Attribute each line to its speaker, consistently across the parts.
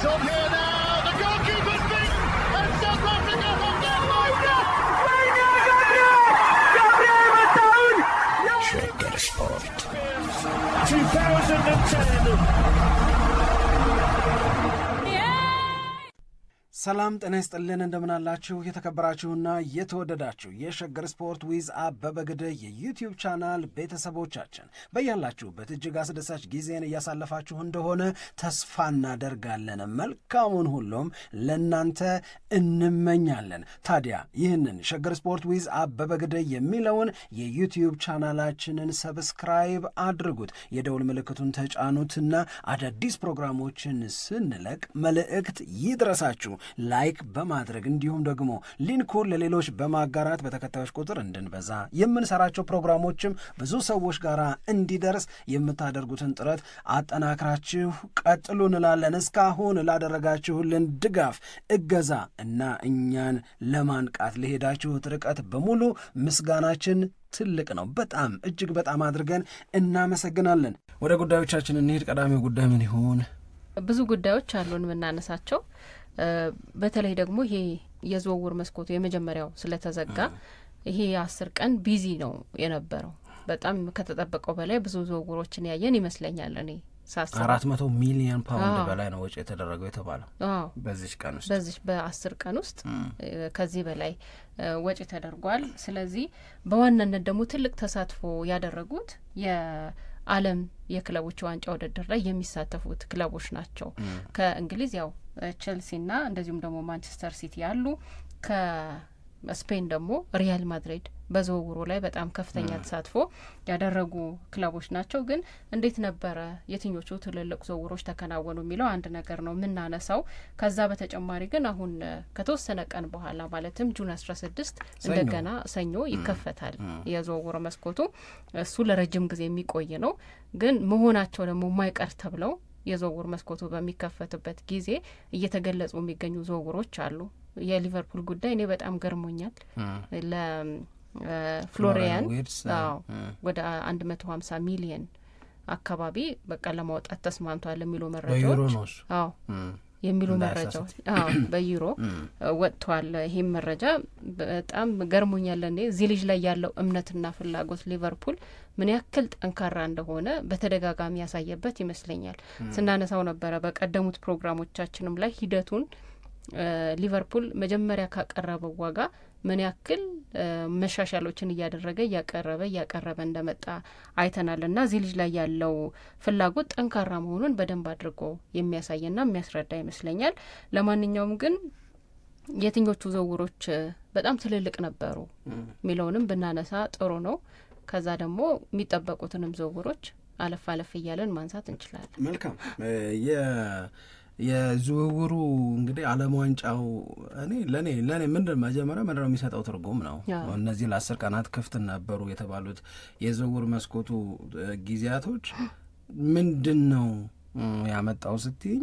Speaker 1: It's on here now. The goalkeeper's beat, and South Africa have done
Speaker 2: Shagger Sport
Speaker 1: 2010.
Speaker 3: ሰላም ጤና ይስጥልን እንደምን አላችሁ የተከበራችሁና የተወደዳችሁ የሸገር ስፖርት ዊዝ አበበ ግደይ የዩቲዩብ ቻናል ቤተሰቦቻችን በያላችሁበት እጅግ አስደሳች ጊዜን እያሳለፋችሁ እንደሆነ ተስፋ እናደርጋለን። መልካሙን ሁሉም ለናንተ እንመኛለን። ታዲያ ይህንን ሸገር ስፖርት ዊዝ አበበ ግደይ የሚለውን የዩቲዩብ ቻናላችንን ሰብስክራይብ አድርጉት፣ የደውል ምልክቱን ተጫኑትና አዳዲስ ፕሮግራሞችን ስንለቅ መልእክት ይድረሳችሁ። ላይክ በማድረግ እንዲሁም ደግሞ ሊንኩን ለሌሎች በማጋራት በተከታዮች ቁጥር እንድንበዛ የምንሰራቸው ፕሮግራሞችም ብዙ ሰዎች ጋር እንዲደርስ የምታደርጉትን ጥረት አጠናክራችሁ ቀጥሉ እንላለን። እስካሁን ላደረጋችሁልን ድጋፍ፣ እገዛ እና እኛን ለማንቃት ለሄዳችሁት ርቀት በሙሉ ምስጋናችን ትልቅ ነው። በጣም እጅግ በጣም አድርገን እናመሰግናለን። ወደ ጉዳዮቻችን እንሂድ። ቀዳሚው ጉዳይ ምን ይሆን?
Speaker 4: ብዙ ጉዳዮች አሉን የምናነሳቸው። በተለይ ደግሞ ይሄ የዝውውር መስኮቱ የመጀመሪያው ስለተዘጋ ይሄ 10 ቀን ቢዚ ነው የነበረው። በጣም ከተጠበቀው በላይ ብዙ ዝውውሮችን ያየን ይመስለኛል። እኔ
Speaker 3: 400 ሚሊዮን ፓውንድ በላይ ነው ወጪ የተደረገው የተባለው በዚህ ቀን ውስጥ
Speaker 4: በ10 ቀን ውስጥ ከዚህ በላይ ወጪ ተደርጓል። ስለዚህ በዋናነት ደግሞ ትልቅ ተሳትፎ ያደረጉት የዓለም የክለቦች ዋንጫ ውድድር ላይ የሚሳተፉት ክለቦች ናቸው። ከእንግሊዝ ያው ቼልሲና እንደዚሁም ደግሞ ማንቸስተር ሲቲ ያሉ፣ ከስፔን ደግሞ ሪያል ማድሪድ በዝውውሩ ላይ በጣም ከፍተኛ ተሳትፎ ያደረጉ ክለቦች ናቸው። ግን እንዴት ነበረ የትኞቹ ትልልቅ ዝውውሮች ተከናወኑ የሚለው አንድ ነገር ነው የምናነሳው። ከዛ በተጨማሪ ግን አሁን ከተወሰነ ቀን በኋላ ማለትም ጁን 16 እንደገና ሰኞ ይከፈታል የዝውውር መስኮቱ። እሱ ለረጅም ጊዜ የሚቆይ ነው። ግን መሆናቸው ደግሞ የማይቀር ተብለው የዝውውር መስኮቱ በሚከፈትበት ጊዜ እየተገለጹ የሚገኙ ዝውውሮች አሉ። የሊቨርፑል ጉዳይ እኔ በጣም ገርሞኛል። ለፍሎሪያን ወደ 150 ሚሊየን አካባቢ በቃ ለማውጣት ተስማምቷል የሚሉ መረጃዎች የሚሉ መረጃዎች በዩሮ ወጥቷል። ይሄም መረጃ በጣም ገርሞኛል። እኔ እዚህ ልጅ ላይ ያለው እምነትና ፍላጎት ሊቨርፑል ምን ያክል ጠንካራ እንደሆነ በተደጋጋሚ ያሳየበት ይመስለኛል። ስናነሳው ነበረ በቀደሙት ፕሮግራሞቻችንም ላይ ሂደቱን ሊቨርፑል መጀመሪያ ካቀረበው ዋጋ ምን ያክል መሻሻሎችን እያቀረበ እንደመጣ አይተናልና እዚህ ልጅ ላይ ያለው ፍላጎት ጠንካራ መሆኑን በደንብ አድርጎ የሚያሳይና የሚያስረዳ ይመስለኛል። ለማንኛውም ግን የትኞቹ ዝውውሮች በጣም ትልልቅ ነበሩ የሚለውንም ብናነሳ ጥሩ ነው። ከዛ ደግሞ የሚጠበቁትንም ዝውውሮች አለፍ እያለን ማንሳት እንችላለን።
Speaker 3: መልካም። የዝውውሩ እንግዲህ ዓለም ዋንጫው ለኔ ምንድነው የሚሰጠው ትርጉም ነው። እነዚህ ለ10 ቀናት ክፍት ነበሩ የተባሉት የዝውውር መስኮቱ ጊዜያቶች ምንድነው ያመጣው ስትኝ፣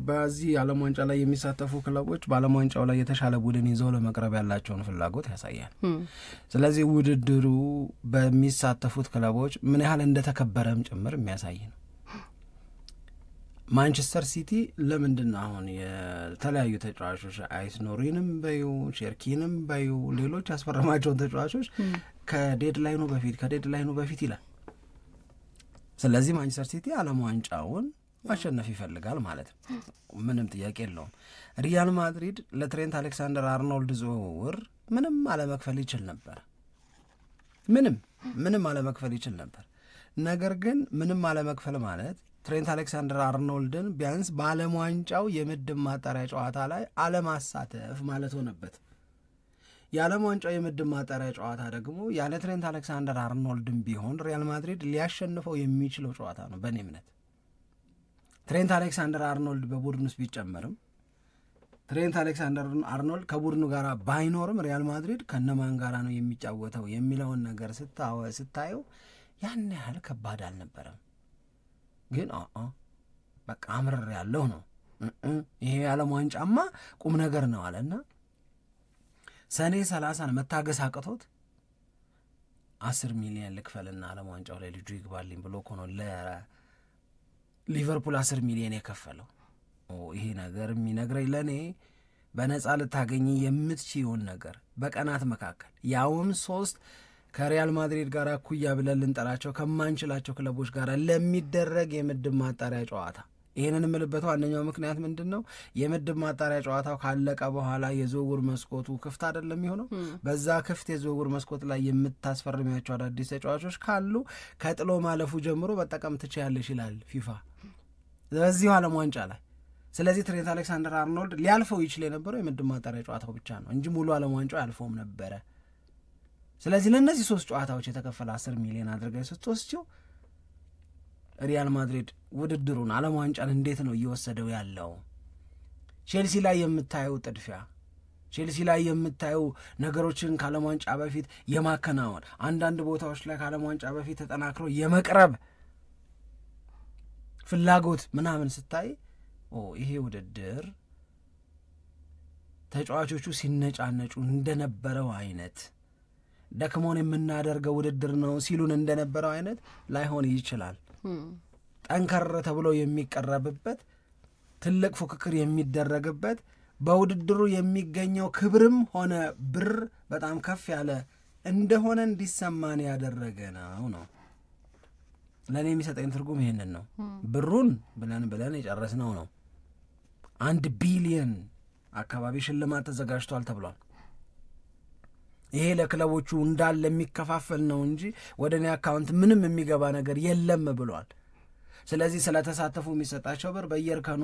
Speaker 3: በዚህ ዓለም ዋንጫ ላይ የሚሳተፉ ክለቦች በዓለም ዋንጫው ላይ የተሻለ ቡድን ይዘው ለመቅረብ ያላቸውን ፍላጎት ያሳያል። ስለዚህ ውድድሩ በሚሳተፉት ክለቦች ምን ያህል እንደተከበረም ጭምር የሚያሳይ ነው። ማንቸስተር ሲቲ ለምንድነው አሁን የተለያዩ ተጫዋቾች አይስኖሪንም በዩ ሼርኪንም በዩ ሌሎች ያስፈረማቸውን ተጫዋቾች ከዴድላይኑ በፊት ይላል። ስለዚህ ማንቸስተር ሲቲ ዓለም ዋንጫውን ማሸነፍ ይፈልጋል ማለት ነው። ምንም ጥያቄ የለውም። ሪያል ማድሪድ ለትሬንት አሌክሳንደር አርኖልድ ዝውውር ምንም አለመክፈል ይችል ነበር። ምንም አለመክፈል ይችል ነበር። ነገር ግን ምንም አለመክፈል ማለት ትሬንት አሌክሳንደር አርኖልድን ቢያንስ በዓለም ዋንጫው የምድብ ማጣሪያ ጨዋታ ላይ አለማሳተፍ ማለት ሆነበት። የዓለም ዋንጫው የምድብ ማጣሪያ ጨዋታ ደግሞ ያለ ትሬንት አሌክሳንደር አርኖልድም ቢሆን ሪያል ማድሪድ ሊያሸንፈው የሚችለው ጨዋታ ነው በእኔ እምነት። ትሬንት አሌክሳንደር አርኖልድ በቡድን ውስጥ ቢጨመርም ትሬንት አሌክሳንደር አርኖልድ ከቡድኑ ጋር ባይኖርም ሪያል ማድሪድ ከነማን ጋር ነው የሚጫወተው የሚለውን ነገር ስታየው ያን ያህል ከባድ አልነበረም። ግን በቃ አምርር ያለው ነው ይሄ የዓለም ዋንጫማ ቁም ነገር ነው አለና ሰኔ 30 መታገስ አቅቶት 10 ሚሊዮን ልክፈልና ዓለም ዋንጫው ላይ ልጁ ይግባልኝ ብሎ እኮ ነው ለሊቨርፑል 10 ሚሊዮን የከፈለው። ይሄ ነገር የሚነግረኝ ለኔ በነፃ ልታገኝ የምትችይውን ነገር በቀናት መካከል ያውም 3 ከሪያል ማድሪድ ጋር እኩያ ብለን ልንጠራቸው ከማንችላቸው ክለቦች ጋር ለሚደረግ የምድብ ማጣሪያ ጨዋታ። ይህንን የምልበት ዋነኛው ምክንያት ምንድን ነው? የምድብ ማጣሪያ ጨዋታው ካለቀ በኋላ የዝውውር መስኮቱ ክፍት አይደለም የሚሆነው። በዛ ክፍት የዝውውር መስኮት ላይ የምታስፈርሚያቸው አዳዲስ ተጫዋቾች ካሉ ከጥሎ ማለፉ ጀምሮ በጠቀም ትችያለሽ ይላል ፊፋ በዚሁ ዓለም ዋንጫ ላይ። ስለዚህ ትሬንት አሌክሳንደር አርኖልድ ሊያልፈው ይችል የነበረው የምድብ ማጣሪያ ጨዋታው ብቻ ነው እንጂ ሙሉ ዓለም ዋንጫው ያልፈውም ነበረ። ስለዚህ ለእነዚህ 3 ጨዋታዎች የተከፈለ 10 ሚሊዮን አድርገሽ ስትወስጂው ሪያል ማድሪድ ውድድሩን ዓለም ዋንጫን እንዴት ነው እየወሰደው ያለው? ቼልሲ ላይ የምታየው ጥድፊያ፣ ቼልሲ ላይ የምታየው ነገሮችን ከዓለም ዋንጫ በፊት የማከናወን አንዳንድ ቦታዎች ላይ ከዓለም ዋንጫ በፊት ተጠናክሮ የመቅረብ ፍላጎት ምናምን ስታይ ይሄ ውድድር ተጫዋቾቹ ሲነጫነጩ እንደነበረው አይነት ደክሞን የምናደርገው ውድድር ነው ሲሉን እንደነበረው አይነት ላይሆን ይችላል። ጠንከር ተብሎ የሚቀረብበት ትልቅ ፉክክር የሚደረግበት በውድድሩ የሚገኘው ክብርም ሆነ ብር በጣም ከፍ ያለ እንደሆነ እንዲሰማን ያደረገ ነው። ለእኔ የሚሰጠኝ ትርጉም ይሄንን ነው። ብሩን ብለን የጨረስነው ነው። 1 ቢሊየን አካባቢ ሽልማት ተዘጋጅቷል ተብሏል። ይሄ ለክለቦቹ እንዳለ የሚከፋፈል ነው እንጂ ወደ እኔ አካውንት ምንም የሚገባ ነገር የለም ብሏል። ስለዚህ ስለተሳተፉ የሚሰጣቸው ብር በየእርከኑ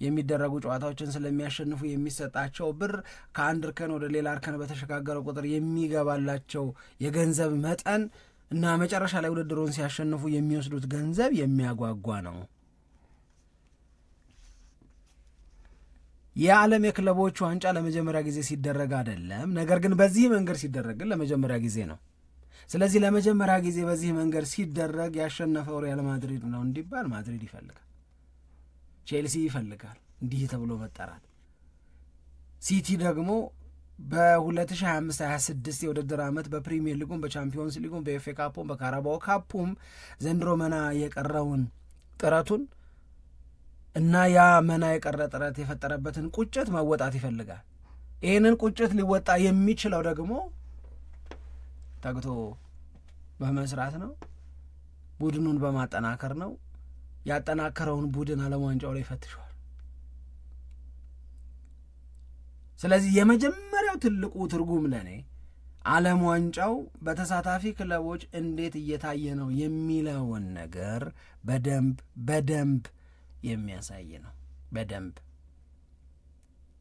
Speaker 3: የሚደረጉ ጨዋታዎችን ስለሚያሸንፉ የሚሰጣቸው ብር ከአንድ እርከን ወደ ሌላ እርከን በተሸጋገረ ቁጥር የሚገባላቸው የገንዘብ መጠን እና መጨረሻ ላይ ውድድሩን ሲያሸንፉ የሚወስዱት ገንዘብ የሚያጓጓ ነው። የዓለም የክለቦች ዋንጫ ለመጀመሪያ ጊዜ ሲደረግ አይደለም፣ ነገር ግን በዚህ መንገድ ሲደረግ ግን ለመጀመሪያ ጊዜ ነው። ስለዚህ ለመጀመሪያ ጊዜ በዚህ መንገድ ሲደረግ ያሸነፈው ሪያል ማድሪድ ነው እንዲባል ማድሪድ ይፈልጋል፣ ቼልሲ ይፈልጋል እንዲህ ተብሎ መጠራት። ሲቲ ደግሞ በ2025-26 የውድድር ዓመት በፕሪሚየር ሊጉም በቻምፒዮንስ ሊጉም በኤፍኤ ካፑም በካራባኦ ካፑም ዘንድሮ መና የቀረውን ጥረቱን እና ያ መና የቀረ ጥረት የፈጠረበትን ቁጭት መወጣት ይፈልጋል። ይህንን ቁጭት ሊወጣ የሚችለው ደግሞ ተግቶ በመስራት ነው፣ ቡድኑን በማጠናከር ነው። ያጠናከረውን ቡድን ዓለም ዋንጫው ላይ ፈትሿል። ስለዚህ የመጀመሪያው ትልቁ ትርጉም ለኔ ዓለም ዋንጫው በተሳታፊ ክለቦች እንዴት እየታየ ነው የሚለውን ነገር በደንብ የሚያሳይ ነው። በደንብ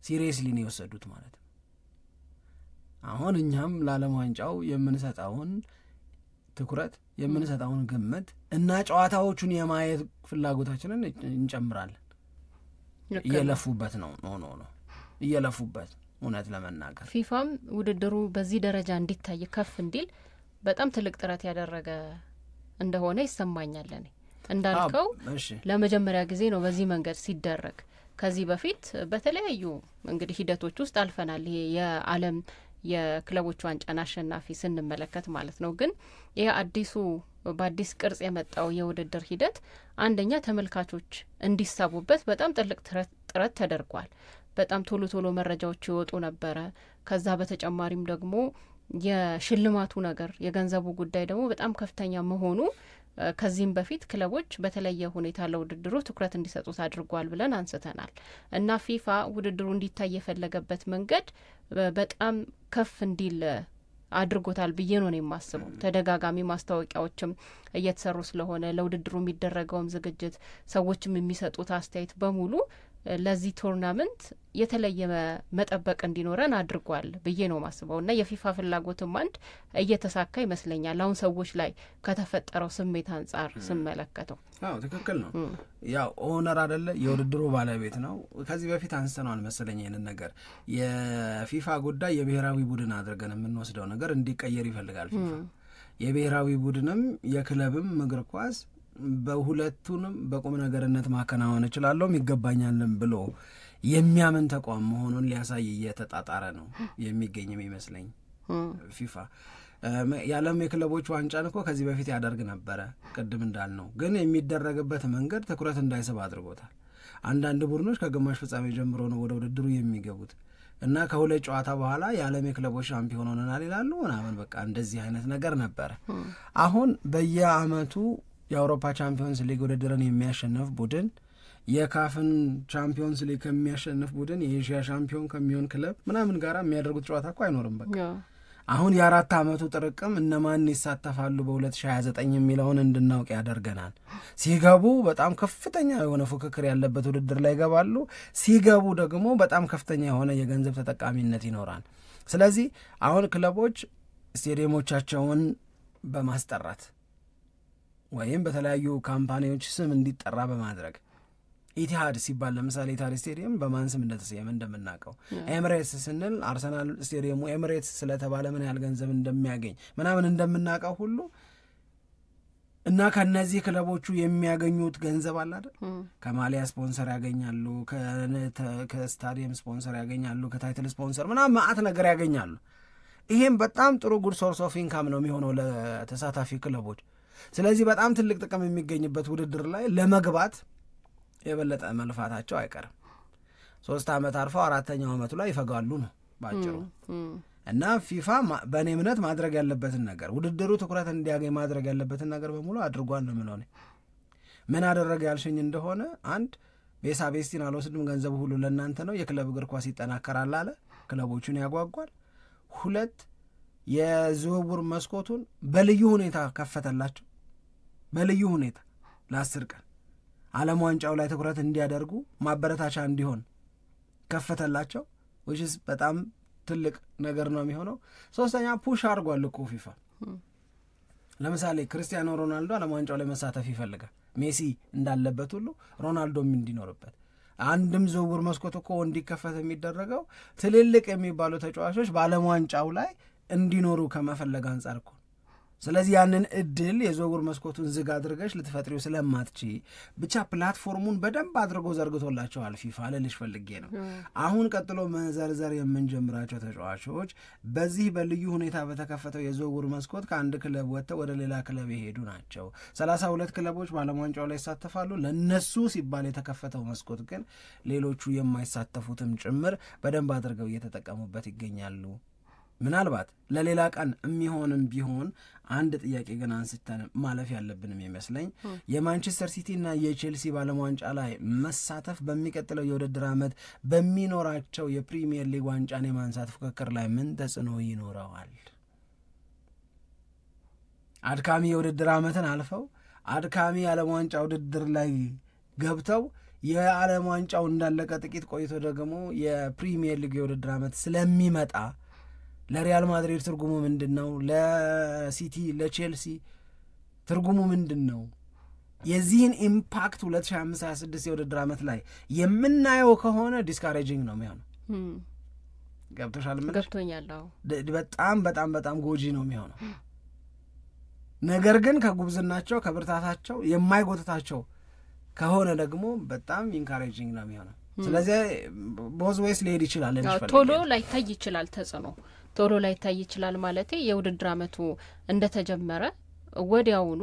Speaker 3: ሲሪየስሊ ነው የወሰዱት ማለት ነው። አሁን እኛም ለዓለም ዋንጫው የምንሰጠውን ትኩረት የምንሰጠውን ግምት እና ጨዋታዎቹን የማየት ፍላጎታችንን እንጨምራለን። እየለፉበት ነው እየለፉበት እውነት ለመናገር
Speaker 4: ፊፋም ውድድሩ በዚህ ደረጃ እንዲታይ ከፍ እንዲል በጣም ትልቅ ጥረት ያደረገ እንደሆነ ይሰማኛል። እኔ እንዳልከው ለመጀመሪያ ጊዜ ነው በዚህ መንገድ ሲደረግ። ከዚህ በፊት በተለያዩ እንግዲህ ሂደቶች ውስጥ አልፈናል። ይሄ የዓለም የክለቦች ዋንጫን አሸናፊ ስንመለከት ማለት ነው። ግን ይሄ አዲሱ በአዲስ ቅርጽ የመጣው የውድድር ሂደት አንደኛ ተመልካቾች እንዲሳቡበት በጣም ትልቅ ጥረት ተደርጓል። በጣም ቶሎ መረጃዎች ይወጡ ነበረ። ከዛ በተጨማሪም ደግሞ የሽልማቱ ነገር የገንዘቡ ጉዳይ ደግሞ በጣም ከፍተኛ መሆኑ ከዚህም በፊት ክለቦች በተለየ ሁኔታ ለውድድሩ ትኩረት እንዲሰጡት አድርጓል ብለን አንስተናል እና ፊፋ ውድድሩ እንዲታይ የፈለገበት መንገድ በጣም ከፍ እንዲል አድርጎታል ብዬ ነው የማስበው። ተደጋጋሚ ማስታወቂያዎችም እየተሰሩ ስለሆነ ለውድድሩ የሚደረገውም ዝግጅት ሰዎችም የሚሰጡት አስተያየት በሙሉ ለዚህ ቶርናመንት የተለየ መጠበቅ እንዲኖረን አድርጓል ብዬ ነው ማስበው እና የፊፋ ፍላጎትም አንድ እየተሳካ ይመስለኛል አሁን ሰዎች ላይ ከተፈጠረው ስሜት አንጻር ስመለከተው።
Speaker 3: ትክክል ነው። ያው ኦነር አይደለ የውድድሩ ባለቤት ነው። ከዚህ በፊት አንስተናል መሰለኝ ይሄንን ነገር የፊፋ ጉዳይ የብሔራዊ ቡድን አድርገን የምንወስደው ነገር እንዲቀየር ይፈልጋል ፊፋ። የብሔራዊ ቡድንም የክለብም እግር ኳስ በሁለቱንም በቁም ነገርነት ማከናወን እችላለሁ ይገባኛልም ብሎ የሚያምን ተቋም መሆኑን ሊያሳይ እየተጣጣረ ነው የሚገኝም ይመስለኝ ፊፋ። የዓለም የክለቦች ዋንጫን እኮ ከዚህ በፊት ያደርግ ነበረ ቅድም እንዳልነው፣ ግን የሚደረግበት መንገድ ትኩረት እንዳይስብ አድርጎታል። አንዳንድ ቡድኖች ከግማሽ ፍጻሜ ጀምሮ ነው ወደ ውድድሩ የሚገቡት እና ከሁለት ጨዋታ በኋላ የዓለም የክለቦች ሻምፒዮን ሆነናል ይላሉ ምናምን በቃ እንደዚህ አይነት ነገር ነበረ። አሁን በየአመቱ የአውሮፓ ቻምፒዮንስ ሊግ ውድድርን የሚያሸንፍ ቡድን የካፍን ቻምፒዮንስ ሊግ ከሚያሸንፍ ቡድን የኤዥያ ሻምፒዮን ከሚሆን ክለብ ምናምን ጋር የሚያደርጉት ጨዋታ እኮ አይኖርም። በቃ አሁን የ4 አመቱ ጥርቅም እነማን ይሳተፋሉ በ2029 የሚለውን እንድናውቅ ያደርገናል። ሲገቡ በጣም ከፍተኛ የሆነ ፉክክር ያለበት ውድድር ላይ ይገባሉ። ሲገቡ ደግሞ በጣም ከፍተኛ የሆነ የገንዘብ ተጠቃሚነት ይኖራል። ስለዚህ አሁን ክለቦች ስቴዲየሞቻቸውን በማስጠራት ወይም በተለያዩ ካምፓኒዎች ስም እንዲጠራ በማድረግ ኢቲሃድ ሲባል ለምሳሌ ኢቲሃድ ስቴዲየም በማን ስም እንደተሰየመ እንደምናውቀው፣ ኤምሬትስ ስንል አርሰናል ስቴዲየሙ ኤምሬትስ ስለተባለ ምን ያህል ገንዘብ እንደሚያገኝ ምናምን እንደምናውቀው ሁሉ እና ከነዚህ ክለቦቹ የሚያገኙት ገንዘብ አለ አይደል? ከማሊያ ስፖንሰር ያገኛሉ፣ ከስታዲየም ስፖንሰር ያገኛሉ፣ ከታይትል ስፖንሰር ምናምን ማአት ነገር ያገኛሉ። ይሄም በጣም ጥሩ ጉድ ሶርስ ኦፍ ኢንካም ነው የሚሆነው ለተሳታፊ ክለቦች። ስለዚህ በጣም ትልቅ ጥቅም የሚገኝበት ውድድር ላይ ለመግባት የበለጠ መልፋታቸው አይቀርም። 3 አመት አርፈው 4ኛው አመቱ ላይ ይፈጋሉ ነው ባጭሩ። እና ፊፋ በእኔ እምነት ማድረግ ያለበትን ነገር ውድድሩ ትኩረት እንዲያገኝ ማድረግ ያለበትን ነገር በሙሉ አድርጓል ነው የምለው። ምን አደረገ ያልሽኝ እንደሆነ አንድ ቤሳቤስቲን አልወስድም ገንዘቡ ሁሉ ለእናንተ ነው፣ የክለብ እግር ኳስ ይጠናከራል አለ፣ ክለቦቹን ያጓጓል። 2 የዝውውር መስኮቱን በልዩ ሁኔታ ከፈተላቸው፣ በልዩ ሁኔታ ለ10 ቀን ዓለም ዋንጫው ላይ ትኩረት እንዲያደርጉ ማበረታቻ እንዲሆን ከፈተላቸው which is በጣም ትልቅ ነገር ነው የሚሆነው። 3ኛ ፑሽ አድርጓል እኮ ፊፋ። ለምሳሌ ክርስቲያኖ ሮናልዶ ዓለም ዋንጫው ላይ መሳተፍ ይፈልጋል። ሜሲ እንዳለበት ሁሉ ሮናልዶም እንዲኖርበት። አንድም ዝውውር መስኮት እኮ እንዲከፈት የሚደረገው ትልልቅ የሚባሉ ተጫዋቾች በዓለም ዋንጫው ላይ እንዲኖሩ ከመፈለግ አንጻር እኮ። ስለዚህ ያንን እድል የዝውውር መስኮቱን ዝግ አድርገሽ ልትፈጥሪው ስለማትቺ ብቻ ፕላትፎርሙን በደንብ አድርጎ ዘርግቶላቸዋል ፊፋ ልልሽ ፈልጌ ነው። አሁን ቀጥሎ መዘርዘር የምንጀምራቸው ተጫዋቾች በዚህ በልዩ ሁኔታ በተከፈተው የዝውውር መስኮት ከአንድ ክለብ ወጥተው ወደ ሌላ ክለብ የሄዱ ናቸው። 32 ክለቦች በዓለም ዋንጫው ላይ ይሳተፋሉ። ለነሱ ሲባል የተከፈተው መስኮት ግን ሌሎቹ የማይሳተፉትም ጭምር በደንብ አድርገው እየተጠቀሙበት ይገኛሉ። ምናልባት ለሌላ ቀን የሚሆንም ቢሆን አንድ ጥያቄ ግን አንስተን ማለፍ ያለብንም ይመስለኝ የማንቸስተር ሲቲ እና የቼልሲ በዓለም ዋንጫ ላይ መሳተፍ በሚቀጥለው የውድድር ዓመት በሚኖራቸው የፕሪሚየር ሊግ ዋንጫን የማንሳት ፉክክር ላይ ምን ተጽዕኖ ይኖረዋል? አድካሚ የውድድር ዓመትን አልፈው አድካሚ የዓለም ዋንጫ ውድድር ላይ ገብተው የዓለም ዋንጫው እንዳለቀ ጥቂት ቆይቶ ደግሞ የፕሪሚየር ሊግ የውድድር ዓመት ስለሚመጣ ለሪያል ማድሪድ ትርጉሙ ምንድነው? ለሲቲ ለቼልሲ ትርጉሙ ምንድነው? የዚህን ኢምፓክት 2025-26 የውድድር ዓመት ላይ የምናየው ከሆነ ዲስካሬጂንግ ነው የሚሆነው። ገብቶሻል? ምን
Speaker 4: ገብቶኛል?
Speaker 3: በጣም በጣም በጣም ጎጂ ነው የሚሆነው። ነገር ግን ከጉብዝናቸው ከብርታታቸው የማይጎትታቸው ከሆነ ደግሞ በጣም ኢንካሬጂንግ ነው የሚሆነው። ስለዚህ ቦዝ ዌይስ ሊሄድ ይችላል።
Speaker 4: ቶሎ ላይታይ ይችላል ተጽዕኖ ቶሎ ላይታይ ይችላል ማለት የውድድር ዓመቱ እንደተጀመረ ወዲያውኑ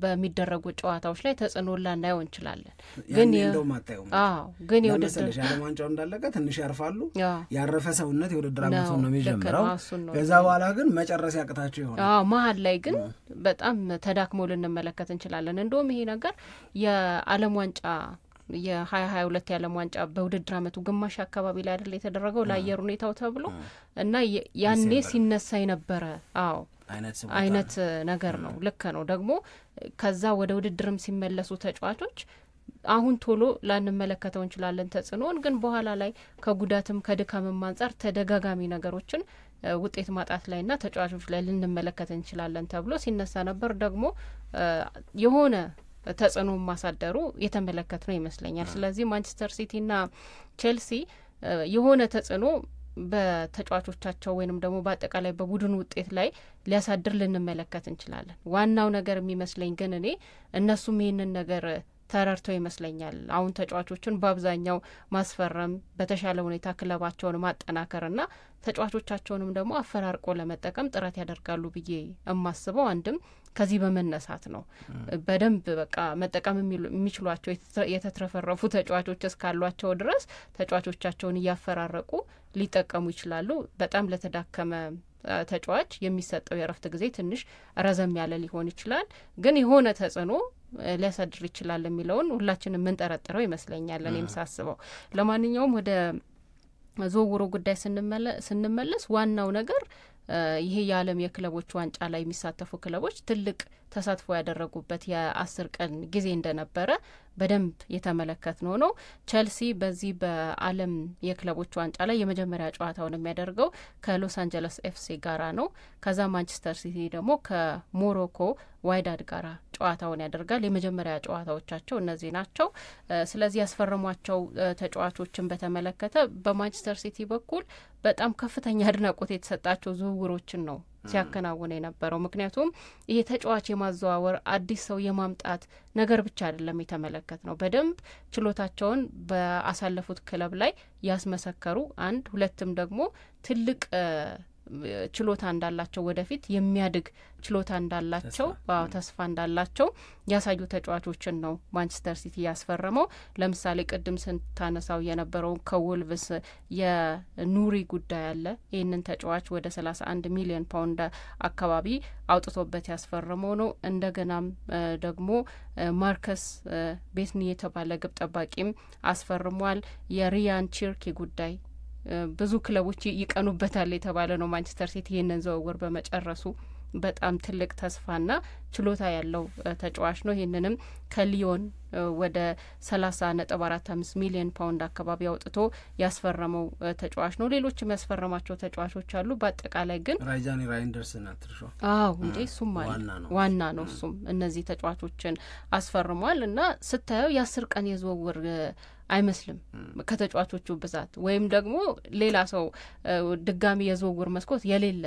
Speaker 4: በሚደረጉ ጨዋታዎች ላይ ተጽዕኖ ላናየው እንችላለን። ግን ግን የውድድር
Speaker 3: ዓለም ዋንጫው እንዳለቀ ትንሽ ያርፋሉ። ያረፈ ሰውነት የውድድር ዓመቱን ነው የሚጀምረው። ከዛ በኋላ ግን መጨረስ ያቅታቸው ይሆናል።
Speaker 4: መሀል ላይ ግን በጣም ተዳክሞ ልንመለከት እንችላለን። እንደውም ይሄ ነገር የዓለም ዋንጫ የ2022 የዓለም ዋንጫ በውድድር ዓመቱ ግማሽ አካባቢ ላይ አይደል የተደረገው ለአየር ሁኔታው ተብሎ እና ያኔ ሲነሳ የነበረ አይነት ነገር ነው። ልክ ነው። ደግሞ ከዛ ወደ ውድድርም ሲመለሱ ተጫዋቾች አሁን ቶሎ ላንመለከተው እንችላለን ተጽዕኖን፣ ግን በኋላ ላይ ከጉዳትም ከድካምም አንጻር ተደጋጋሚ ነገሮችን ውጤት ማጣት ላይና ተጫዋቾች ላይ ልንመለከት እንችላለን ተብሎ ሲነሳ ነበር። ደግሞ የሆነ ተጽዕኖ ማሳደሩ የተመለከት ነው ይመስለኛል። ስለዚህ ማንቸስተር ሲቲና ቼልሲ የሆነ ተጽዕኖ በተጫዋቾቻቸው ወይንም ደግሞ በአጠቃላይ በቡድን ውጤት ላይ ሊያሳድር ልንመለከት እንችላለን። ዋናው ነገር የሚመስለኝ ግን እኔ እነሱም ይህንን ነገር ተረርተው ይመስለኛል አሁን ተጫዋቾችን በአብዛኛው ማስፈረም በተሻለ ሁኔታ ክለባቸውን ማጠናከርና ተጫዋቾቻቸውንም ደግሞ አፈራርቆ ለመጠቀም ጥረት ያደርጋሉ ብዬ የማስበው አንድም ከዚህ በመነሳት ነው። በደንብ በቃ መጠቀም የሚችሏቸው የተትረፈረፉ ተጫዋቾች እስካሏቸው ድረስ ተጫዋቾቻቸውን እያፈራረቁ ሊጠቀሙ ይችላሉ። በጣም ለተዳከመ ተጫዋች የሚሰጠው የረፍት ጊዜ ትንሽ ረዘም ያለ ሊሆን ይችላል፣ ግን የሆነ ተጽዕኖ ሊያሳድር ይችላል የሚለውን ሁላችንም የምንጠረጥረው ይመስለኛል እኔም ሳስበው። ለማንኛውም ወደ ዝውውሩ ጉዳይ ስንመለስ ዋናው ነገር ይሄ የዓለም የክለቦች ዋንጫ ላይ የሚሳተፉ ክለቦች ትልቅ ተሳትፎ ያደረጉበት የ10 ቀን ጊዜ እንደነበረ በደንብ የተመለከትነው ነው። ቸልሲ በዚህ በዓለም የክለቦች ዋንጫ ላይ የመጀመሪያ ጨዋታውን የሚያደርገው ከሎስ አንጀለስ ኤፍሲ ጋራ ነው። ከዛ ማንቸስተር ሲቲ ደግሞ ከሞሮኮ ዋይዳድ ጋራ ጨዋታውን ያደርጋል። የመጀመሪያ ጨዋታዎቻቸው እነዚህ ናቸው። ስለዚህ ያስፈረሟቸው ተጫዋቾችን በተመለከተ በማንቸስተር ሲቲ በኩል በጣም ከፍተኛ አድናቆት የተሰጣቸው ዝውውሮችን ነው ሲያከናውን የነበረው። ምክንያቱም ይሄ ተጫዋች የማዘዋወር አዲስ ሰው የማምጣት ነገር ብቻ አይደለም የተመለከት ነው። በደንብ ችሎታቸውን በአሳለፉት ክለብ ላይ ያስመሰከሩ አንድ ሁለትም ደግሞ ትልቅ ችሎታ እንዳላቸው ወደፊት የሚያድግ ችሎታ እንዳላቸው ተስፋ እንዳላቸው ያሳዩ ተጫዋቾችን ነው ማንቸስተር ሲቲ ያስፈረመው። ለምሳሌ ቅድም ስንታነሳው የነበረው ከወልቭስ የኑሪ ጉዳይ አለ። ይህንን ተጫዋች ወደ 31 ሚሊዮን ፓውንድ አካባቢ አውጥቶበት ያስፈረመው ነው። እንደገናም ደግሞ ማርከስ ቤትኒ የተባለ ግብ ጠባቂም አስፈርሟል። የሪያን ቺርኪ ጉዳይ ብዙ ክለቦች ይቀኑበታል የተባለ ነው። ማንቸስተር ሲቲ ይህንን ዝውውር በመጨረሱ በጣም ትልቅ ተስፋና ችሎታ ያለው ተጫዋች ነው። ይህንንም ከሊዮን ወደ 30.45 ሚሊዮን ፓውንድ አካባቢ አውጥቶ ያስፈረመው ተጫዋች ነው። ሌሎችም ያስፈረማቸው ተጫዋቾች አሉ። በአጠቃላይ ግን
Speaker 3: ራይጃኒ ራይንደርስን አትርሾ
Speaker 4: እንዴ እሱም ዋና ነው። እሱም እነዚህ ተጫዋቾችን አስፈርሟል እና ስታየው የ10 ቀን የዝውውር አይመስልም ከተጫዋቾቹ ብዛት ወይም ደግሞ ሌላ ሰው ድጋሚ የዝውውር መስኮት የሌለ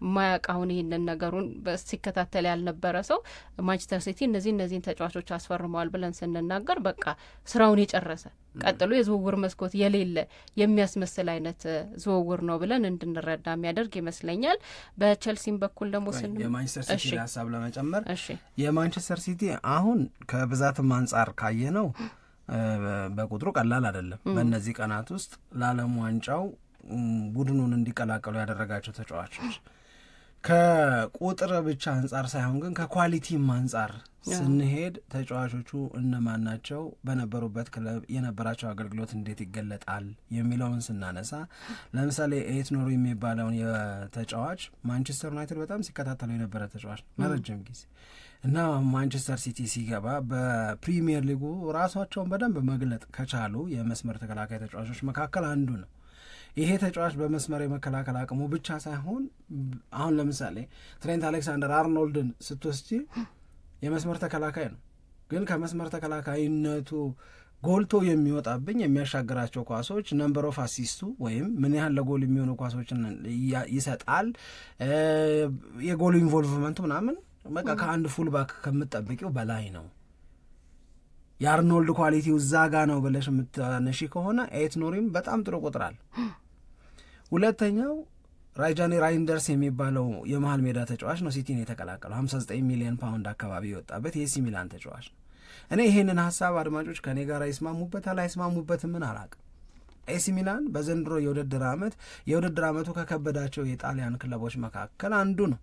Speaker 4: ማያውቃውን ይህንን ነገሩን ሲከታተል ያልነበረ ሰው ማንቸስተር ሲቲ እነዚህን ተጫዋቾች አስፈርመዋል ብለን ስንናገር በቃ ስራውን የጨረሰ ቀጥሎ የዝውውር መስኮት የሌለ የሚያስመስል አይነት ዝውውር ነው ብለን እንድንረዳ የሚያደርግ ይመስለኛል። በቸልሲም በኩል ደግሞ
Speaker 3: የማንቸስተር ሲቲ ሀሳብ ለመጨመር የማንቸስተር ሲቲ አሁን ከብዛትም አንጻር ካየ ነው በቁጥሩ ቀላል አይደለም። በእነዚህ ቀናት ውስጥ ለዓለም ዋንጫው ቡድኑን እንዲቀላቀሉ ያደረጋቸው ተጫዋቾች ከቁጥር ብቻ አንጻር ሳይሆን ግን ከኳሊቲም አንጻር ስንሄድ ተጫዋቾቹ እነማን ናቸው፣ በነበሩበት ክለብ የነበራቸው አገልግሎት እንዴት ይገለጣል የሚለውን ስናነሳ ለምሳሌ ኤት ኖሪ የሚባለውን የተጫዋች ማንቸስተር ዩናይትድ በጣም ሲከታተሉ የነበረ ተጫዋች ለረጅም ጊዜ እና ማንቸስተር ሲቲ ሲገባ በፕሪሚየር ሊጉ ራሳቸውን በደንብ መግለጥ ከቻሉ የመስመር ተከላካይ ተጫዋቾች መካከል አንዱ ነው። ይሄ ተጫዋች በመስመር የመከላከል አቅሙ ብቻ ሳይሆን አሁን ለምሳሌ ትሬንት አሌክሳንደር አርኖልድን ስትወስጂ የመስመር ተከላካይ ነው፣ ግን ከመስመር ተከላካይነቱ ጎልቶ የሚወጣብኝ የሚያሻግራቸው ኳሶች ነምበር ኦፍ አሲስቱ ወይም ምን ያህል ለጎል የሚሆኑ ኳሶችን ይሰጣል፣ የጎል ኢንቮልቭመንቱ ምናምን በቃ ከአንድ ፉልባክ ከምትጠብቂው በላይ ነው። የአርኖልድ ኳሊቲው እዛ ጋ ነው ብለሽ የምታነሺ ከሆነ ኤት ኖሪም በጣም ጥሩ ቁጥራል። ሁለተኛው ራይጃኒ ራይንደርስ የሚባለው የመሃል ሜዳ ተጫዋች ነው ሲቲን የተቀላቀለው 59 ሚሊዮን ፓውንድ አካባቢ የወጣበት የኤሲ ሚላን ተጫዋች ነው። እኔ ይሄንን ሀሳብ አድማጮች ከኔ ጋር ይስማሙበታል አይስማሙበትም ምን አላውቅም። ኤሲ ሚላን በዘንድሮ የውድድር ዓመቱ ከከበዳቸው የጣሊያን ክለቦች መካከል አንዱ ነው።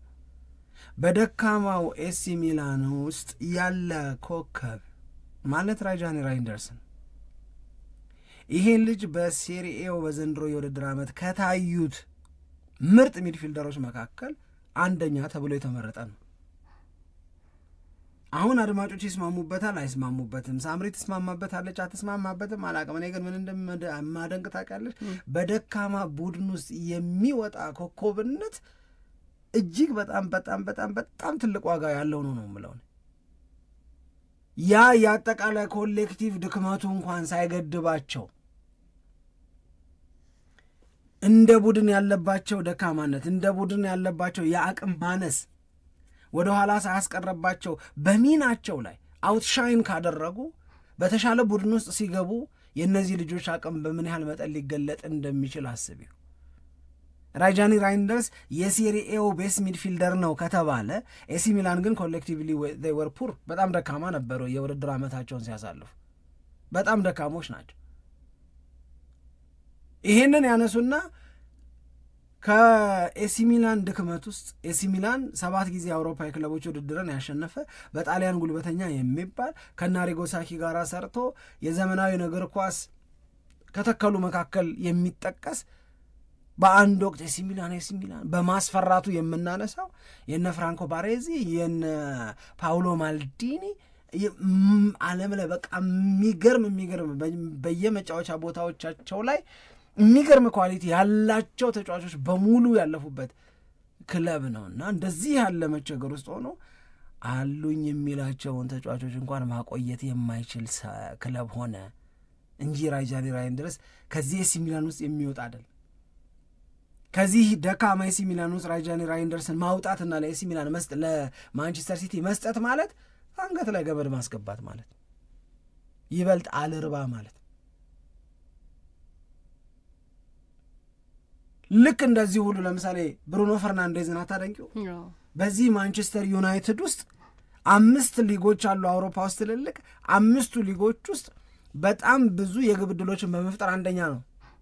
Speaker 3: በደካማው ኤሲ ሚላን ውስጥ ያለ ኮከብ ማለት ራይጃኒ ራይንደርስን ይሄን ልጅ በሴሪኤው በዘንድሮ የውድድር ዓመት ከታዩት ምርጥ ሚድፊልደሮች መካከል አንደኛ ተብሎ የተመረጠ ነው። አሁን አድማጮች ይስማሙበታል አይስማሙበትም፣ ሳምሪ ትስማማበታለች አትስማማበትም አላውቅም። እኔ ግን ምን እንደማደንቅ ታውቃለች? በደካማ ቡድን ውስጥ የሚወጣ ኮከብነት እጅግ በጣም በጣም በጣም በጣም ትልቅ ዋጋ ያለው ነው የምለው። ያ የአጠቃላይ ኮሌክቲቭ ድክመቱ እንኳን ሳይገድባቸው እንደ ቡድን ያለባቸው ደካማነት እንደ ቡድን ያለባቸው የአቅም ማነስ ወደ ኋላ ሳያስቀረባቸው በሚናቸው ላይ አውትሻይን ካደረጉ በተሻለ ቡድን ውስጥ ሲገቡ የእነዚህ ልጆች አቅም በምን ያህል መጠን ሊገለጥ እንደሚችል አስቢው። ራይጃኒ ራይንደርስ የሴሪኤው ቤስት ሚድፊልደር ነው ከተባለ ኤሲ ሚላን ግን ኮሌክቲቭሊ they were poor በጣም ደካማ ነበሩ። የውድድር ዓመታቸውን ሲያሳልፉ በጣም ደካሞች ናቸው። ይሄንን ያነሱና ከኤሲ ሚላን ድክመት ውስጥ ኤሲ ሚላን 7 ጊዜ የአውሮፓ የክለቦች ውድድርን ያሸነፈ በጣሊያን ጉልበተኛ የሚባል ከናሪጎ ሳኪ ጋር ሰርቶ የዘመናዊ እግር ኳስ ከተከሉ መካከል የሚጠቀስ በአንድ ወቅት ኤሲ ሚላን በማስፈራቱ የምናነሳው የነ ፍራንኮ ባሬዚ የነ ፓውሎ ማልዲኒ ዓለም ላይ በቃ የሚገርም በየመጫወቻ ቦታዎቻቸው ላይ የሚገርም ኳሊቲ ያላቸው ተጫዋቾች በሙሉ ያለፉበት ክለብ ነውና እንደዚህ ያለ መቸገር ውስጥ ሆኖ አሉኝ የሚላቸውን ተጫዋቾች እንኳን ማቆየት የማይችል ክለብ ሆነ እንጂ ራይጃኒ ራይንደርስ ከዚህ ኤሲ ሚላን ውስጥ የሚወጣ አይደል። ከዚህ ደካማ ኤሲ ሚላን ውስጥ ራይጃኒ ራይንደርስን ማውጣትና ለኤሲ ሚላን ለማንቸስተር ሲቲ መስጠት ማለት አንገት ላይ ገመድ ማስገባት ማለት ይበልጥ አልርባ ማለት። ልክ እንደዚህ ሁሉ ለምሳሌ ብሩኖ ፈርናንዴዝን አታደንቂው? በዚህ ማንቸስተር ዩናይትድ ውስጥ 5 ሊጎች አሉ አውሮፓ ውስጥ ትልልቅ 5 ሊጎች ውስጥ በጣም ብዙ የግብ ዕድሎችን በመፍጠር አንደኛ ነው።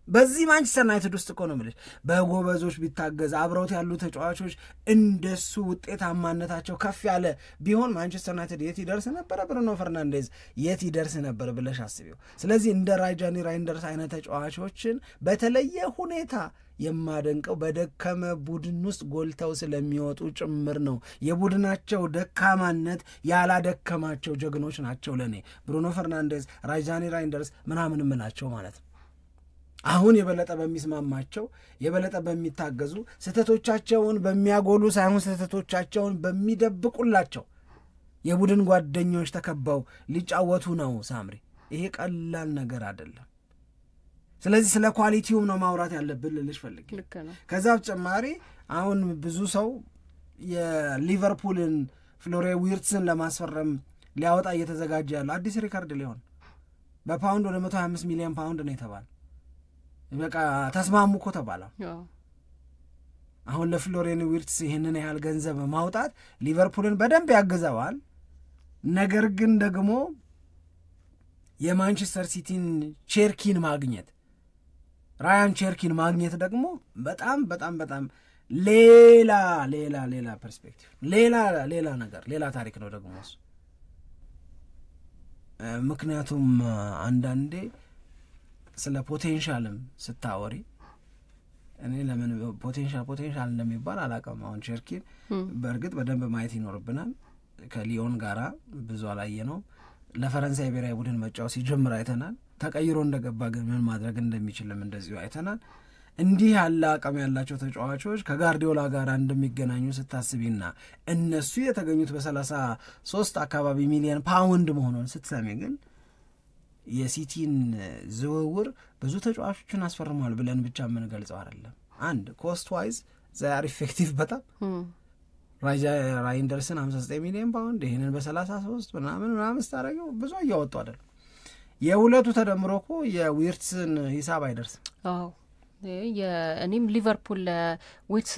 Speaker 3: በዚህ ማንቸስተር ዩናይትድ ውስጥ እኮ ነው የምልሽ። በጎበዞች ቢታገዝ አብረውት ያሉ ተጫዋቾች እንደሱ ውጤታማነታቸው ከፍ ያለ ቢሆን ማንቸስተር ዩናይትድ የት ይደርስ ነበር? ብሩኖ ፈርናንዴዝ የት ይደርስ ነበር ብለሽ አስቢው። ስለዚህ እንደ ራይጃኒ ራይንደርስ አይነት ተጫዋቾችን በተለየ ሁኔታ የማደንቀው በደከመ ቡድን ውስጥ ጎልተው ስለሚወጡ ጭምር ነው። የቡድናቸው ደካማነት ያላደከማቸው ጀግኖች ናቸው ለኔ ብሩኖ ፈርናንዴዝ፣ ራይጃኒ ራይንደርስ ምናምን እምላቸው ማለት ነው። አሁን የበለጠ በሚስማማቸው የበለጠ በሚታገዙ ስህተቶቻቸውን በሚያጎሉ ሳይሆን ስህተቶቻቸውን በሚደብቁላቸው የቡድን ጓደኞች ተከበው ሊጫወቱ ነው ሳምሪ። ይሄ ቀላል ነገር አይደለም። ስለዚህ ስለ ኳሊቲውም ነው ማውራት ያለብን ልልሽ ፈልጌ። ከዛ በተጨማሪ አሁን ብዙ ሰው የሊቨርፑልን ፍሎሪያን ዊርትስን ለማስፈረም ሊያወጣ እየተዘጋጀ ያለው አዲስ ሪካርድ ሊሆን በፓውንድ ወደ 125 ሚሊዮን ፓውንድ ነው የተባለ። በቃ ተስማሙ እኮ ተባለ። አሁን ለፍሎሪያን ዊርትስ ይህንን ያህል ገንዘብ ማውጣት ሊቨርፑልን በደንብ ያግዘዋል። ነገር ግን ደግሞ የማንቸስተር ሲቲን ቼርኪን ማግኘት ራያን ቼርኪን ማግኘት ደግሞ በጣም በጣም በጣም ሌላ ፐርስፔክቲቭ ሌላ ነገር ሌላ ታሪክ ነው ደግሞ እሱ። ምክንያቱም አንዳንዴ ስለ ፖቴንሻልም ስታወሪ እኔ ለምን ፖቴንሻል እንደሚባል አላውቅም። አሁን ቼርኪን በእርግጥ በደንብ ማየት ይኖርብናል። ከሊዮን ጋራ ብዙ አላየ ነው። ለፈረንሳይ ብሔራዊ ቡድን መጫወት ሲጀምር አይተናል። ተቀይሮ እንደገባ ግን ምን ማድረግ እንደሚችልም እንደዚሁ አይተናል። እንዲህ ያለ አቅም ያላቸው ተጫዋቾች ከጋርዲዮላ ጋር እንደሚገናኙ ስታስቢና እነሱ የተገኙት በ33 አካባቢ ሚሊዮን ፓውንድ መሆኑን ስትሰሚ ግን የሲቲን ዝውውር ብዙ ተጫዋቾችን አስፈርሟል ብለን ብቻ የምንገልጸው አይደለም። አንድ ኮስት ዋይዝ ዛር ኢፌክቲቭ በጣም ራይንደርስን 59 ሚሊዮን ፓውንድ ይሄንን በ33 ምናምን ስታረገው ብዙ እያወጡ አይደል። የሁለቱ ተደምሮ እኮ የዊርትስን ሂሳብ አይደርስም።
Speaker 4: አዎ የእኔም ሊቨርፑል ዊርትስ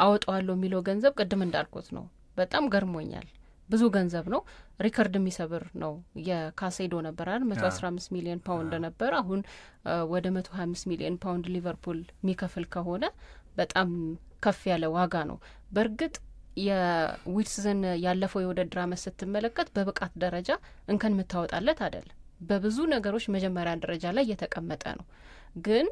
Speaker 4: አወጣዋለሁ የሚለው ገንዘብ ቅድም እንዳልኩት ነው። በጣም ገርሞኛል። ብዙ ገንዘብ ነው። ሪከርድ የሚሰብር ነው። የካሴዶ ነበር አይደል 115 ሚሊዮን ፓውንድ ነበር። አሁን ወደ 125 ሚሊዮን ፓውንድ ሊቨርፑል የሚከፍል ከሆነ በጣም ከፍ ያለ ዋጋ ነው። በእርግጥ የዊርትስን ያለፈው የውድድር ዓመት ስትመለከት በብቃት ደረጃ እንከን የምታወጣለት አይደል። በብዙ ነገሮች መጀመሪያ ደረጃ ላይ የተቀመጠ ነው። ግን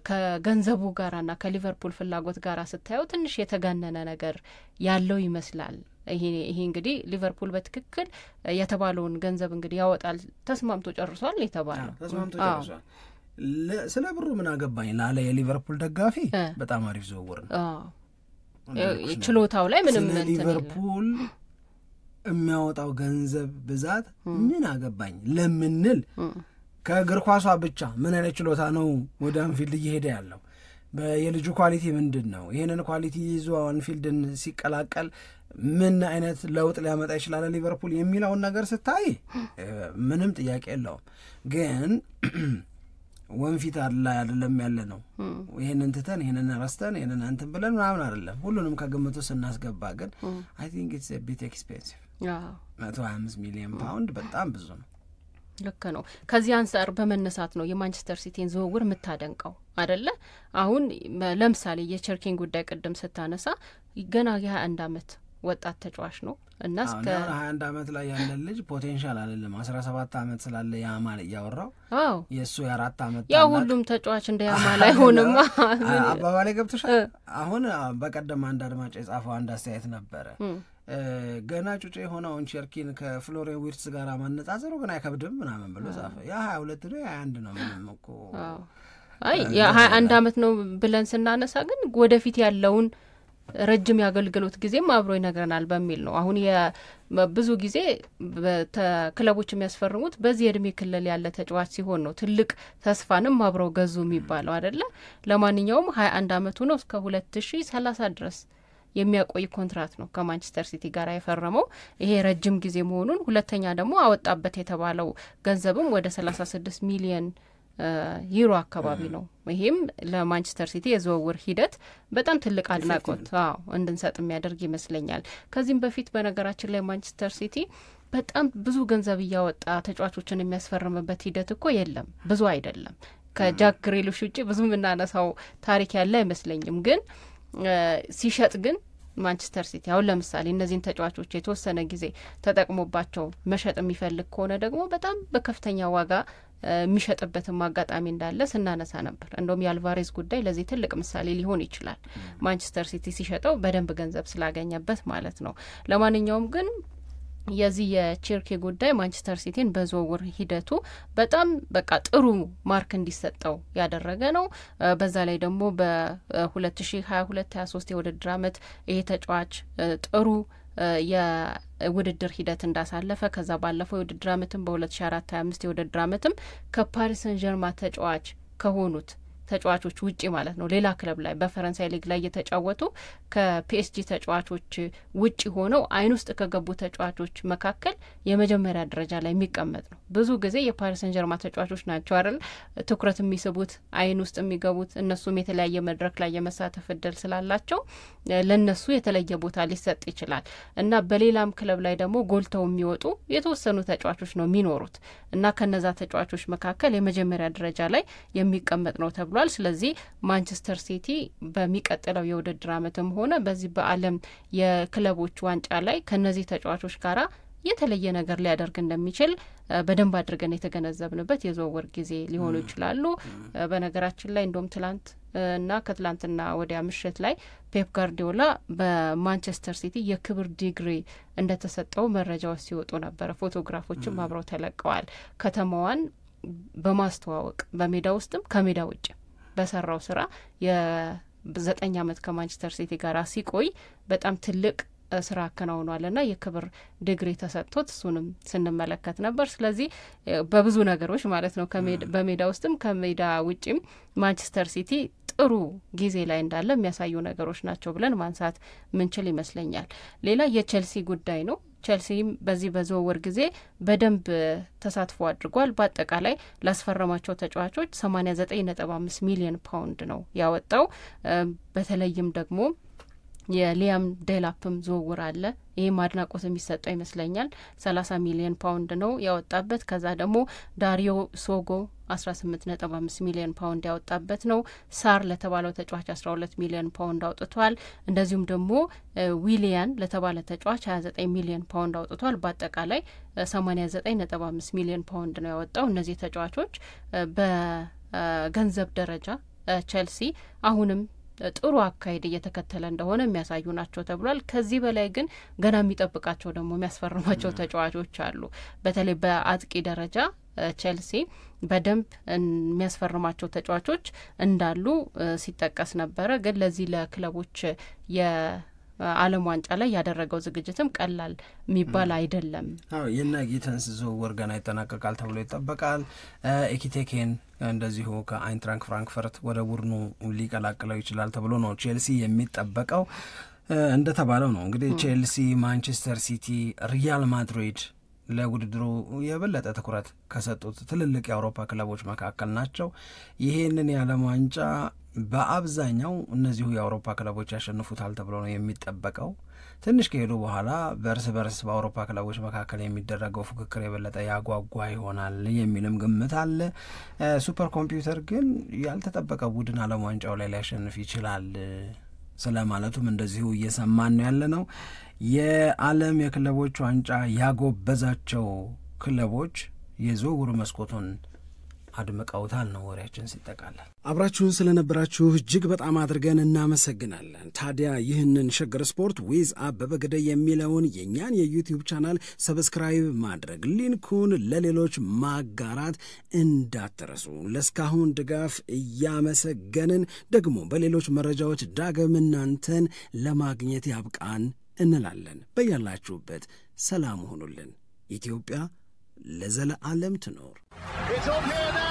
Speaker 4: ከገንዘቡ ጋራና ከሊቨርፑል ፍላጎት ጋራ ስታየው ትንሽ የተጋነነ ነገር ያለው ይመስላል። ይሄ እንግዲህ ሊቨርፑል በትክክል የተባለውን ገንዘብ እንግዲህ ያወጣል ተስማምቶ ጨርሷል የተባለው
Speaker 3: ተስማምቶ ጨርሷል። ስለ ብሩ ምን አገባኝ ላለ የሊቨርፑል ደጋፊ በጣም አሪፍ ዝውውር ነው።
Speaker 4: ችሎታው ላይ ምንም
Speaker 3: ሊቨርፑል የሚያወጣው ገንዘብ ብዛት ምን አገባኝ ለምንል ከእግር ኳሷ ብቻ ምን አይነት ችሎታ ነው ወደ አንፊልድ እየሄደ ያለው በየልጁ ኳሊቲ ምንድነው ይሄንን ኳሊቲ ይዞ አንፊልድን ሲቀላቀል ምን አይነት ለውጥ ሊያመጣ ይችላል ሊቨርፑል የሚለውን ነገር ስታይ ምንም ጥያቄ የለውም። ግን ወንፊት አይደለም ያለ ነው። ይሄንን ትተን ይሄንን ረስተን ይሄንን አንተን ብለን ምናምን አይደለም። ሁሉንም ከግምቱ ስናስገባ ግን I think it's a bit expensive 125 ሚሊዮን ፓውንድ በጣም ብዙ ነው።
Speaker 4: ልክ ነው። ከዚህ አንፃር በመነሳት ነው የማንቸስተር ሲቲን ዝውውር የምታደንቀው አይደለ? አሁን ለምሳሌ የቸርኪን ጉዳይ ቅድም ስታነሳ ገና የ21 ዓመት ወጣት ተጫዋች ነው እና እስከ
Speaker 3: 21 ዓመት ላይ ያለ ልጅ ፖቴንሻል አይደለም 17 ዓመት ስላለ ያማል ያወራው የሱ የ4 ዓመት
Speaker 4: ያ ሁሉም ተጫዋች እንደ ያማል አይሆንም
Speaker 3: አባባሌ ገብቶሻል። አሁን በቀደም አንድ አድማጭ የጻፈው አንድ አስተያየት ነበረ ገና ጩጬ የሆነውን ቸርኪን ከፍሎሪያን ዊርትዝ ጋር ማነጻጸሩ ግን አይከብድም ምናምን ብሎ ጻፈ። ያ 22 ነው 21 ነው ምንም እኮ
Speaker 4: አይ የ21 ዓመት ነው ብለን ስናነሳ ግን ወደፊት ያለውን ረጅም ያገልግሎት ጊዜም አብሮ ይነግረናል በሚል ነው። አሁን ብዙ ጊዜ ክለቦች የሚያስፈርሙት በዚህ እድሜ ክልል ያለ ተጫዋች ሲሆን ነው ትልቅ ተስፋንም አብረው ገዙ የሚባለው አይደለ? ለማንኛውም 21 ዓመቱ ነው እስከ 2030 ድረስ የሚያቆይ ኮንትራት ነው ከማንቸስተር ሲቲ ጋር የፈረመው። ይሄ ረጅም ጊዜ መሆኑን ሁለተኛ ደግሞ አወጣበት የተባለው ገንዘብም ወደ 36 ሚሊዮን ዩሮ አካባቢ ነው። ይሄም ለማንቸስተር ሲቲ የዝውውር ሂደት በጣም ትልቅ አድናቆት እንድንሰጥ የሚያደርግ ይመስለኛል። ከዚህም በፊት በነገራችን ላይ ማንቸስተር ሲቲ በጣም ብዙ ገንዘብ እያወጣ ተጫዋቾችን የሚያስፈርምበት ሂደት እኮ የለም፣ ብዙ አይደለም። ከጃክ ግሪሊሽ ውጪ ብዙ የምናነሳው ታሪክ ያለ አይመስለኝም። ግን ሲሸጥ ግን ማንቸስተር ሲቲ አሁን ለምሳሌ እነዚህን ተጫዋቾች የተወሰነ ጊዜ ተጠቅሞባቸው መሸጥ የሚፈልግ ከሆነ ደግሞ በጣም በከፍተኛ ዋጋ የሚሸጥበትም አጋጣሚ እንዳለ ስናነሳ ነበር። እንደውም የአልቫሬዝ ጉዳይ ለዚህ ትልቅ ምሳሌ ሊሆን ይችላል። ማንቸስተር ሲቲ ሲሸጠው በደንብ ገንዘብ ስላገኘበት ማለት ነው። ለማንኛውም ግን የዚህ የቸርኪ ጉዳይ ማንቸስተር ሲቲን በዝውውር ሂደቱ በጣም በቃ ጥሩ ማርክ እንዲሰጠው ያደረገ ነው። በዛ ላይ ደግሞ በ2022-23 የውድድር ዓመት ይሄ ተጫዋች ጥሩ የውድድር ሂደት እንዳሳለፈ ከዛ ባለፈው የውድድር ዓመትም በ2024-25 የውድድር ዓመትም ከፓሪስ ሰን ጀርማ ተጫዋች ከሆኑት ተጫዋቾች ውጪ ማለት ነው ሌላ ክለብ ላይ በፈረንሳይ ሊግ ላይ የተጫወቱ ከፒኤስጂ ተጫዋቾች ውጪ ሆነው አይን ውስጥ ከገቡ ተጫዋቾች መካከል የመጀመሪያ ደረጃ ላይ የሚቀመጥ ነው። ብዙ ጊዜ የፓሪስ ሰን ጀርማ ተጫዋቾች ናቸው አይደል ትኩረት የሚስቡት አይን ውስጥ የሚገቡት። እነሱም የተለያየ መድረክ ላይ የመሳተፍ እድል ስላላቸው ለነሱ የተለየ ቦታ ሊሰጥ ይችላል እና በሌላም ክለብ ላይ ደግሞ ጎልተው የሚወጡ የተወሰኑ ተጫዋቾች ነው የሚኖሩት እና ከነዛ ተጫዋቾች መካከል የመጀመሪያ ደረጃ ላይ የሚቀመጥ ነው ተብሏል። ስለዚህ ማንቸስተር ሲቲ በሚቀጥለው የውድድር ዓመትም ሆነ በዚህ በዓለም የክለቦች ዋንጫ ላይ ከነዚህ ተጫዋቾች ጋራ የተለየ ነገር ሊያደርግ እንደሚችል በደንብ አድርገን የተገነዘብንበት የዝውውር ጊዜ ሊሆኑ ይችላሉ። በነገራችን ላይ እንደውም ትላንት እና ከትላንትና ወዲያ ምሽት ላይ ፔፕ ጋርዲዮላ በማንቸስተር ሲቲ የክብር ዲግሪ እንደተሰጠው መረጃዎች ሲወጡ ነበር። ፎቶግራፎችም አብረው ተለቀዋል። ከተማዋን በማስተዋወቅ በሜዳ ውስጥም ከሜዳ ውጭ በሰራው ስራ የ9 ዓመት ከማንቸስተር ሲቲ ጋር ሲቆይ በጣም ትልቅ ስራ አከናውኗልና የክብር ዲግሪ ተሰጥቶት እሱንም ስንመለከት ነበር። ስለዚህ በብዙ ነገሮች ማለት ነው በሜዳ ውስጥም ከሜዳ ውጭም ማንቸስተር ሲቲ ጥሩ ጊዜ ላይ እንዳለ የሚያሳዩ ነገሮች ናቸው ብለን ማንሳት ምንችል ይመስለኛል። ሌላ የቼልሲ ጉዳይ ነው። ቼልሲም በዚህ በዝውውር ጊዜ በደንብ ተሳትፎ አድርጓል። በአጠቃላይ ላስፈረማቸው ተጫዋቾች 89.5 ሚሊዮን ፓውንድ ነው ያወጣው። በተለይም ደግሞ የሊያም ዴላፕም ዝውውር አለ። ይህ አድናቆት የሚሰጠው ይመስለኛል። 30 ሚሊዮን ፓውንድ ነው ያወጣበት። ከዛ ደግሞ ዳሪዮ ሶጎ 18.5 ሚሊዮን ፓውንድ ያወጣበት ነው። ሳር ለተባለው ተጫዋች 12 ሚሊዮን ፓውንድ አውጥቷል። እንደዚሁም ደግሞ ዊሊያን ለተባለ ተጫዋች 29 ሚሊዮን ፓውንድ አውጥቷል። በአጠቃላይ 89.5 ሚሊዮን ፓውንድ ነው ያወጣው። እነዚህ ተጫዋቾች በገንዘብ ደረጃ ቼልሲ አሁንም ጥሩ አካሄድ እየተከተለ እንደሆነ የሚያሳዩ ናቸው ተብሏል። ከዚህ በላይ ግን ገና የሚጠብቃቸው ደግሞ የሚያስፈርማቸው ተጫዋቾች አሉ። በተለይ በአጥቂ ደረጃ ቼልሲ በደንብ የሚያስፈርማቸው ተጫዋቾች እንዳሉ ሲጠቀስ ነበረ። ግን ለዚህ ለክለቦች ዓለም ዋንጫ ላይ ያደረገው ዝግጅትም ቀላል የሚባል አይደለም።
Speaker 3: የና ጊተንስ ዝውውር ገና ይጠናቀቃል ተብሎ ይጠበቃል። ኤኪቴኬን እንደዚሁ ከአይንትራንክ ፍራንክፈርት ወደ ቡድኑ ሊቀላቅለው ይችላል ተብሎ ነው ቼልሲ የሚጠበቀው። እንደተባለው ነው እንግዲህ ቼልሲ፣ ማንቸስተር ሲቲ፣ ሪያል ማድሪድ ለውድድሩ የበለጠ ትኩረት ከሰጡት ትልልቅ የአውሮፓ ክለቦች መካከል ናቸው። ይሄንን የዓለም ዋንጫ በአብዛኛው እነዚሁ የአውሮፓ ክለቦች ያሸንፉታል ተብሎ ነው የሚጠበቀው። ትንሽ ከሄዱ በኋላ በርስ በአውሮፓ ክለቦች መካከል የሚደረገው ፉክክር የበለጠ ያጓጓ ይሆናል የሚልም ግምት አለ። ሱፐር ኮምፒውተር ግን ያልተጠበቀ ቡድን ዓለም ዋንጫው ላይ ሊያሸንፍ ይችላል ስለማለቱም እንደዚሁ እየሰማን ነው ያለ ነው። የዓለም የክለቦች ዋንጫ ያጎበዛቸው ክለቦች የዝውውር መስኮቱን አድምቀውታል ነው ወሬያችን ሲጠቃለል። አብራችሁን ስለነበራችሁ እጅግ በጣም አድርገን እናመሰግናለን። ታዲያ ይህንን ሸገር ስፖርት ዊዝ አበበ ግደይ የሚለውን የእኛን የዩቲዩብ ቻናል ሰብስክራይብ ማድረግ፣ ሊንኩን ለሌሎች ማጋራት እንዳትረሱ። ለስካሁን ድጋፍ እያመሰገንን ደግሞ በሌሎች መረጃዎች ዳግም እናንተን ለማግኘት ያብቃን እንላለን። በያላችሁበት ሰላም ሆኑልን። ኢትዮጵያ ለዘለዓለም ትኖር።
Speaker 1: It's on here now.